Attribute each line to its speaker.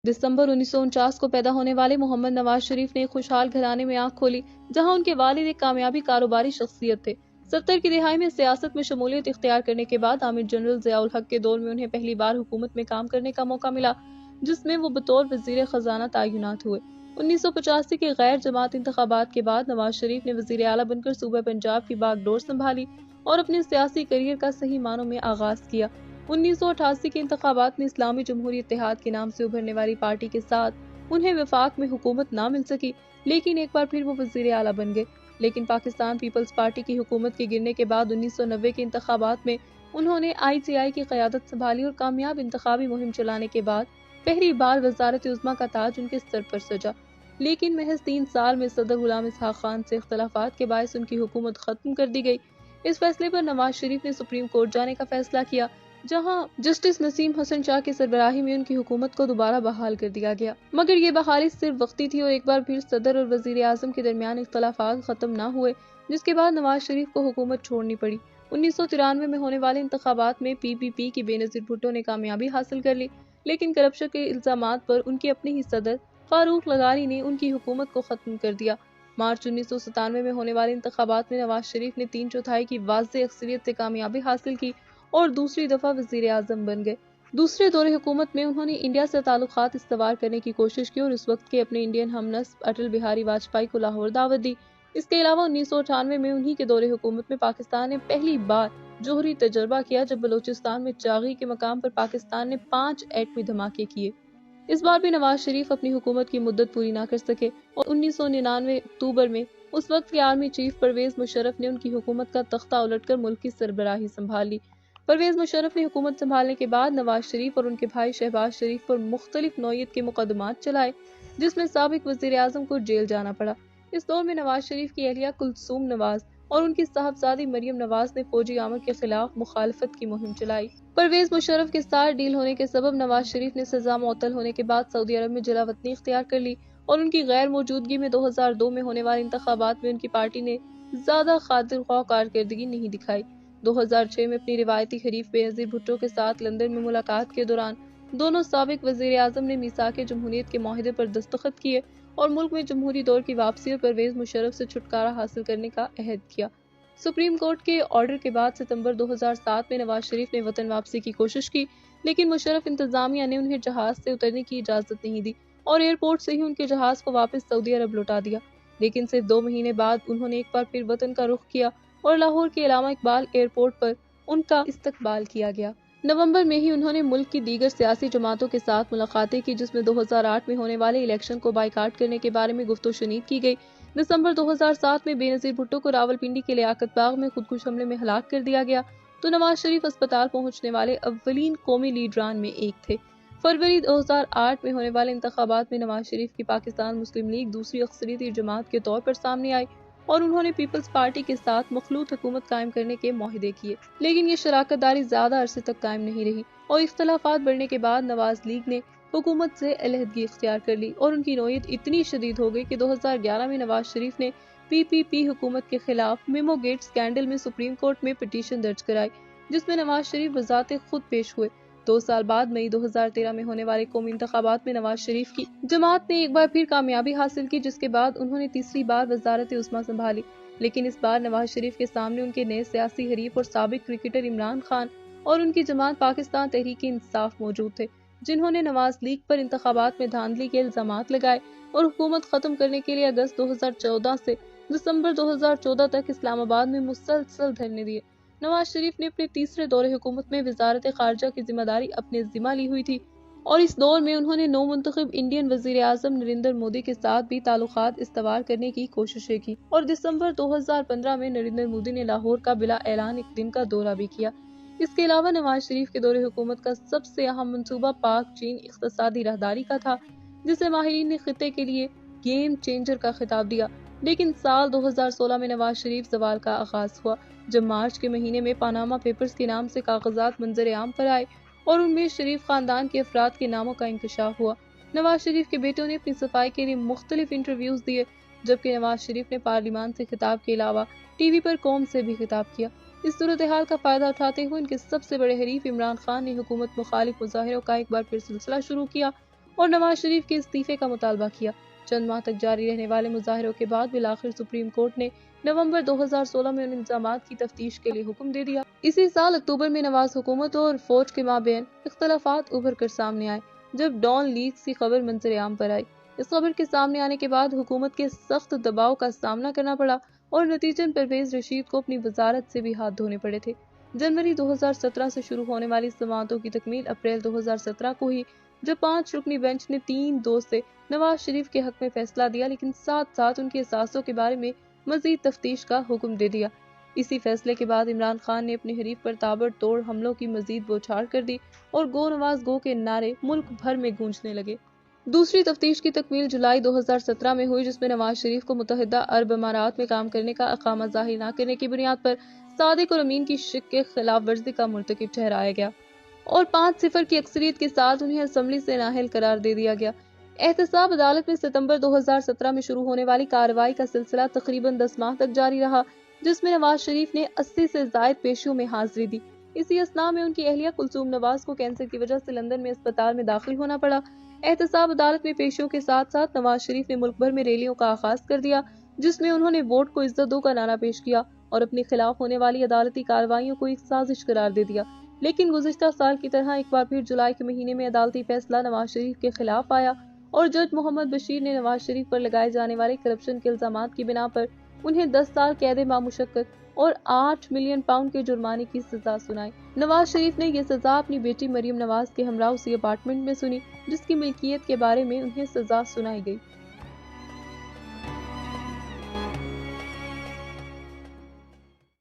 Speaker 1: دسمبر 1949 کو پیدا ہونے والے محمد نواز شریف نے ایک خوشحال گھرانے میں آنکھ کھولی، جہاں ان کے والد ایک کامیابی کاروباری شخصیت تھے۔ 70 کی دہائی میں سیاست میں شمولیت اختیار کرنے کے بعد عامر جنرل ضیاء الحق کے دور میں انہیں پہلی بار حکومت میں کام کرنے کا موقع ملا، جس میں وہ بطور وزیر خزانہ تعینات ہوئے۔ 1985 کے غیر جماعت انتخابات کے بعد نواز شریف نے وزیر اعلیٰ بن کر صوبہ پنجاب کی باغ ڈور سنبھالی اور اپنے سیاسی کیریئر کا صحیح معنوں میں آغاز کیا۔ 1988 کے انتخابات میں اسلامی جمہوری اتحاد کے نام سے ابھرنے والی پارٹی کے ساتھ انہیں وفاق میں حکومت نہ مل سکی، لیکن ایک بار پھر وہ وزیر اعلیٰ بن گئے۔ لیکن پاکستان پیپلز پارٹی کی حکومت کے گرنے کے بعد 1990 کے انتخابات میں انہوں نے ITI کی قیادت سنبھالی اور کامیاب انتخابی مہم چلانے کے بعد پہلی بار وزارت عظمیٰ کا تاج ان کے سر پر سجا۔ لیکن محض 3 سال میں صدر غلام اسحاق خان سے اختلافات کے باعث ان کی حکومت ختم کر دی گئی۔ اس فیصلے پر نواز شریف نے سپریم کورٹ جانے کا فیصلہ کیا، جہاں جسٹس نسیم حسن شاہ کی سربراہی میں ان کی حکومت کو دوبارہ بحال کر دیا گیا، مگر یہ بحالی صرف وقتی تھی اور ایک بار پھر صدر اور وزیر اعظم کے درمیان اختلافات ختم نہ ہوئے، جس کے بعد نواز شریف کو حکومت چھوڑنی پڑی۔ 1993 میں ہونے والے انتخابات میں PPP کی بےنظیر بھٹو نے کامیابی حاصل کر لی، لیکن کرپشن کے الزامات پر ان کے اپنے ہی صدر فاروق لغاری نے ان کی حکومت کو ختم کر دیا۔ مارچ 1997 میں ہونے والے انتخابات میں نواز شریف نے 3/4 کی واضح اکثریت سے کامیابی حاصل کی اور دوسری دفعہ وزیر اعظم بن گئے۔ دوسرے دور حکومت میں انہوں نے انڈیا سے تعلقات استوار کرنے کی کوشش کی اور اس وقت کے اپنے انڈین ہم نسب اٹل بہاری واجپئی کو لاہور دعوت دی۔ اس کے علاوہ 1998 میں انہی کے دور حکومت میں پاکستان نے پہلی بار جوہری تجربہ کیا، جب بلوچستان میں چاغی کے مقام پر پاکستان نے 5 ایٹمی دھماکے کیے۔ اس بار بھی نواز شریف اپنی حکومت کی مدت پوری نہ کر سکے اور 1999 اکتوبر میں اس وقت کے آرمی چیف پرویز مشرف نے ان کی حکومت کا تختہ الٹ کر ملک کی سربراہی سنبھال لی۔ پرویز مشرف نے حکومت سنبھالنے کے بعد نواز شریف اور ان کے بھائی شہباز شریف پر مختلف نوعیت کے مقدمات چلائے، جس میں سابق وزیر اعظم کو جیل جانا پڑا۔ اس دور میں نواز شریف کی اہلیہ کلثوم نواز اور ان کی صاحبزادی مریم نواز نے فوجی آمر کے خلاف مخالفت کی مہم چلائی۔ پرویز مشرف کے ساتھ ڈیل ہونے کے سبب نواز شریف نے سزا معطل ہونے کے بعد سعودی عرب میں جلا وطنی اختیار کر لی اور ان کی غیر موجودگی میں 2002 میں ہونے والے انتخابات میں ان کی پارٹی نے زیادہ خاطر خواہ کارکردگی نہیں دکھائی۔ 2006 میں اپنی روایتی حریف بےنظیر بھٹو کے ساتھ لندن میں ملاقات کے دوران دونوں سابق وزیر اعظم نے میثاق جمہوریت کے معاہدے پر دستخط کیے اور ملک میں جمہوری دور کی واپسی اور پرویز مشرف سے چھٹکارا حاصل کرنے کا عہد کیا۔ سپریم کورٹ کے آرڈر کے بعد ستمبر 2007 میں نواز شریف نے وطن واپسی کی کوشش کی، لیکن مشرف انتظامیہ نے انہیں جہاز سے اترنے کی اجازت نہیں دی اور ایئرپورٹ سے ہی ان کے جہاز کو واپس سعودی عرب لوٹا دیا۔ لیکن صرف 2 مہینے بعد انہوں نے ایک بار پھر وطن کا رخ کیا اور لاہور کے علامہ اقبال ایئرپورٹ پر ان کا استقبال کیا گیا۔ نومبر میں ہی انہوں نے ملک کی دیگر سیاسی جماعتوں کے ساتھ ملاقاتیں کی، جس میں 2008 میں ہونے والے الیکشن کو بائیکاٹ کرنے کے بارے میں گفت و شنید کی گئی۔ دسمبر 2007 میں بےنظیر بھٹو کو راولپنڈی کے لیاقت باغ میں خودکش حملے میں ہلاک کر دیا گیا تو نواز شریف اسپتال پہنچنے والے اولین قومی لیڈران میں ایک تھے۔ فروری 2008 میں ہونے والے انتخابات میں نواز شریف کی پاکستان مسلم لیگ دوسری اکثریتی جماعت کے طور پر سامنے آئی اور انہوں نے پیپلز پارٹی کے ساتھ مخلوط حکومت قائم کرنے کے معاہدے کیے، لیکن یہ شراکت داری زیادہ عرصے تک قائم نہیں رہی اور اختلافات بڑھنے کے بعد نواز لیگ نے حکومت سے علیحدگی اختیار کر لی اور ان کی نوعیت اتنی شدید ہو گئی کہ 2011 میں نواز شریف نے PPP حکومت کے خلاف میمو گیٹ سکینڈل میں سپریم کورٹ میں پٹیشن درج کرائی، جس میں نواز شریف بذات خود پیش ہوئے۔ 2 سال بعد مئی 2013 میں ہونے والے قومی انتخابات میں نواز شریف کی جماعت نے ایک بار پھر کامیابی حاصل کی، جس کے بعد انہوں نے تیسری بار وزارت عظمیٰ سنبھالی، لیکن اس بار نواز شریف کے سامنے ان کے نئے سیاسی حریف اور سابق کرکٹر عمران خان اور ان کی جماعت پاکستان تحریک انصاف موجود تھے، جنہوں نے نواز لیگ پر انتخابات میں دھاندلی کے الزامات لگائے اور حکومت ختم کرنے کے لیے اگست 2014 سے دسمبر 2014 تک اسلام آباد میں مسلسل دھرنے دیے۔ نواز شریف نے اپنے تیسرے دور حکومت میں وزارت خارجہ کی ذمہ داری اپنے ذمہ لی ہوئی تھی اور اس دور میں انہوں نے نو منتخب انڈین وزیر اعظم نریندر مودی کے ساتھ بھی تعلقات استوار کرنے کی کوششیں کی اور دسمبر 2015 میں نریندر مودی نے لاہور کا بلا اعلان ایک دن کا دورہ بھی کیا۔ اس کے علاوہ نواز شریف کے دور حکومت کا سب سے اہم منصوبہ پاک چین اقتصادی راہداری کا تھا، جسے ماہرین نے خطے کے لیے گیم چینجر کا خطاب دیا، لیکن سال 2016 میں نواز شریف زوال کا آغاز ہوا، جب مارچ کے مہینے میں پاناما پیپرز کے نام سے کاغذات منظر عام پر آئے اور ان میں شریف خاندان کے افراد کے ناموں کا انکشاف ہوا۔ نواز شریف کے بیٹوں نے اپنی صفائی کے لیے مختلف انٹرویوز دیے، جبکہ نواز شریف نے پارلیمان سے خطاب کے علاوہ ٹی وی پر قوم سے بھی خطاب کیا۔ اس صورتحال کا فائدہ اٹھاتے ہوئے ان کے سب سے بڑے حریف عمران خان نے حکومت مخالف مظاہروں کا ایک بار پھر سلسلہ شروع کیا اور نواز شریف کے استعفے کا مطالبہ کیا۔ چند ماہ تک جاری رہنے والے مظاہروں کے بعد بالآخر سپریم کورٹ نے نومبر 2016 میں ان الزامات کی تفتیش کے لیے حکم دے دیا۔ اسی سال اکتوبر میں نواز حکومت اور فوج کے مابین اختلافات ابھر کر سامنے آئے، جب ڈان لیکس کی خبر منظر عام پر آئی۔ اس خبر کے سامنے آنے کے بعد حکومت کے سخت دباؤ کا سامنا کرنا پڑا اور نتیجن پرویز رشید کو اپنی وزارت سے بھی ہاتھ دھونے پڑے تھے۔ جنوری 2017 سے شروع ہونے والی سماعتوں کی تکمیل اپریل 2017 کو ہی، جب 5 رکنی بینچ نے 3-2 سے نواز شریف کے حق میں فیصلہ دیا، لیکن ساتھ ساتھ ان کے اثاثوں کے بارے میں مزید تفتیش کا حکم دے دیا۔ اسی فیصلے کے بعد عمران خان نے اپنے حریف پر تابڑ توڑ حملوں کی مزید بوچھاڑ کر دی اور گو نواز گو کے نعرے ملک بھر میں گونجنے لگے۔ دوسری تفتیش کی تکمیل جولائی 2017 میں ہوئی، جس میں نواز شریف کو متحدہ عرب امارات میں کام کرنے کا اقامہ ظاہر نہ کرنے کی بنیاد پر صادق اور امین کی شک کے خلاف ورزی کا مرتکب ٹھہرایا گیا اور 5-0 کی اکثریت کے ساتھ انہیں اسمبلی سے نااہل قرار دے دیا گیا۔ احتساب عدالت میں ستمبر 2017 میں شروع ہونے والی کارروائی کا سلسلہ تقریباً 10 ماہ تک جاری رہا، جس میں نواز شریف نے 80 سے زائد پیشیوں میں حاضری دی۔ اسی اثناء میں ان کی اہلیہ کلثوم نواز کو کینسر کی وجہ سے لندن میں اسپتال میں داخل ہونا پڑا۔ احتساب عدالت میں پیشیوں کے ساتھ ساتھ نواز شریف نے ملک بھر میں ریلیوں کا آغاز کر دیا، جس میں انہوں نے ووٹ کو عزت دو کا نعرہ پیش کیا اور اپنے خلاف ہونے والی عدالتی کارروائیوں کو ایک سازش قرار دے دیا۔ لیکن گزشتہ سال کی طرح ایک بار پھر جولائی کے مہینے میں عدالتی فیصلہ نواز شریف کے خلاف آیا اور جج محمد بشیر نے نواز شریف پر لگائے جانے والے کرپشن کے الزامات کی بنا پر انہیں 10 سال قید مامشقت اور 8 ملین پاؤنڈ کے جرمانے کی سزا سنائی۔ نواز شریف نے یہ سزا اپنی بیٹی مریم نواز کے ہمراہ اسی اپارٹمنٹ میں سنی، جس کی ملکیت کے بارے میں انہیں سزا سنائی گئی۔